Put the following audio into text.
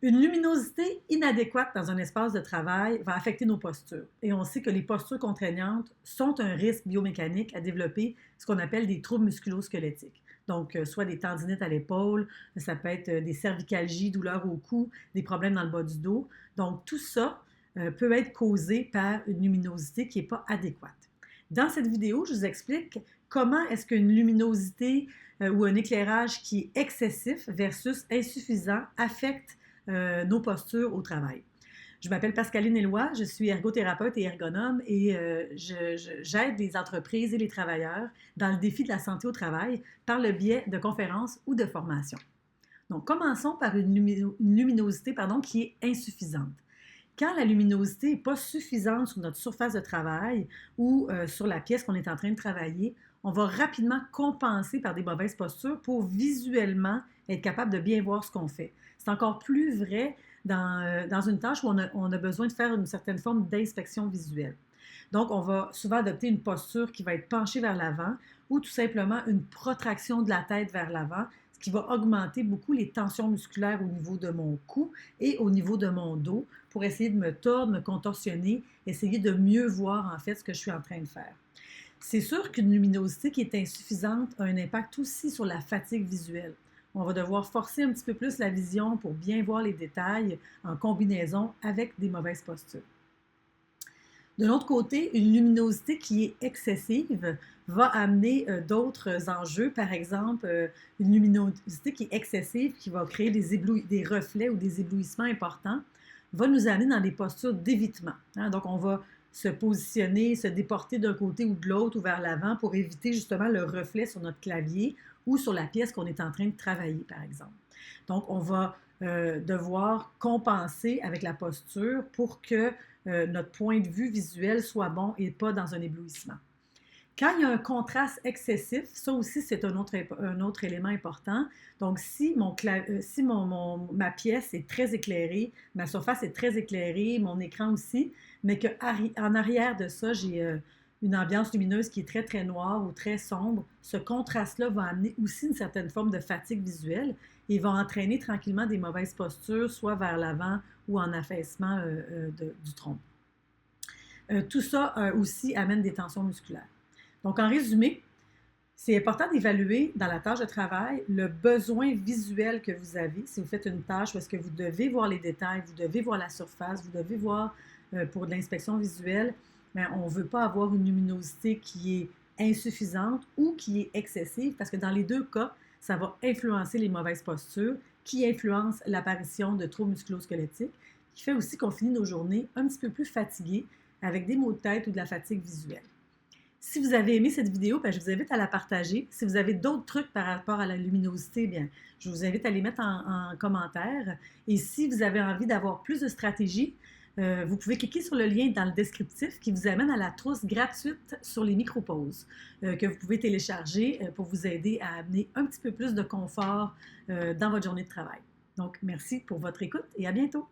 Une luminosité inadéquate dans un espace de travail va affecter nos postures. Et on sait que les postures contraignantes sont un risque biomécanique à développer ce qu'on appelle des troubles musculo-squelettiques. Donc, soit des tendinites à l'épaule, ça peut être des cervicalgies, douleurs au cou, des problèmes dans le bas du dos. Donc, tout ça peut être causé par une luminosité qui n'est pas adéquate. Dans cette vidéo, je vous explique comment est-ce qu'une luminosité ou un éclairage qui est excessif versus insuffisant affecte nos postures au travail. Je m'appelle Pascaline Éloi, je suis ergothérapeute et ergonome et j'aide les entreprises et les travailleurs dans le défi de la santé au travail par le biais de conférences ou de formations. Donc, commençons par une luminosité qui est insuffisante. Quand la luminosité n'est pas suffisante sur notre surface de travail ou sur la pièce qu'on est en train de travailler, on va rapidement compenser par des mauvaises postures pour visuellement être capable de bien voir ce qu'on fait. C'est encore plus vrai dans une tâche où on a besoin de faire une certaine forme d'inspection visuelle. Donc, on va souvent adopter une posture qui va être penchée vers l'avant ou tout simplement une protraction de la tête vers l'avant, ce qui va augmenter beaucoup les tensions musculaires au niveau de mon cou et au niveau de mon dos pour essayer de me tordre, me contorsionner, essayer de mieux voir en fait ce que je suis en train de faire. C'est sûr qu'une luminosité qui est insuffisante a un impact aussi sur la fatigue visuelle. On va devoir forcer un petit peu plus la vision pour bien voir les détails en combinaison avec des mauvaises postures. De l'autre côté, une luminosité qui est excessive va amener d'autres enjeux. Par exemple, une luminosité qui est excessive, qui va créer des reflets ou des éblouissements importants, va nous amener dans des postures d'évitement. Donc, on va se positionner, se déporter d'un côté ou de l'autre ou vers l'avant pour éviter justement le reflet sur notre clavier ou sur la pièce qu'on est en train de travailler, par exemple. Donc, on va devoir compenser avec la posture pour que notre point de vue visuel soit bon et pas dans un éblouissement. Quand il y a un contraste excessif, ça aussi c'est un autre élément important. Donc si ma pièce est très éclairée, ma surface est très éclairée, mon écran aussi, mais qu'en arrière de ça, j'ai une ambiance lumineuse qui est très très noire ou très sombre, ce contraste-là va amener aussi une certaine forme de fatigue visuelle et va entraîner tranquillement des mauvaises postures, soit vers l'avant ou en affaissement du tronc. Tout ça aussi amène des tensions musculaires. Donc, en résumé, c'est important d'évaluer dans la tâche de travail le besoin visuel que vous avez. Si vous faites une tâche où est-ce que vous devez voir les détails, vous devez voir la surface, vous devez voir pour de l'inspection visuelle, mais on ne veut pas avoir une luminosité qui est insuffisante ou qui est excessive parce que dans les deux cas, ça va influencer les mauvaises postures qui influencent l'apparition de troubles musculo-squelettiques, qui fait aussi qu'on finit nos journées un petit peu plus fatigués avec des maux de tête ou de la fatigue visuelle. Si vous avez aimé cette vidéo, je vous invite à la partager. Si vous avez d'autres trucs par rapport à la luminosité, je vous invite à les mettre en commentaire. Et si vous avez envie d'avoir plus de stratégies, vous pouvez cliquer sur le lien dans le descriptif qui vous amène à la trousse gratuite sur les micro-pauses que vous pouvez télécharger pour vous aider à amener un petit peu plus de confort dans votre journée de travail. Donc, merci pour votre écoute et à bientôt.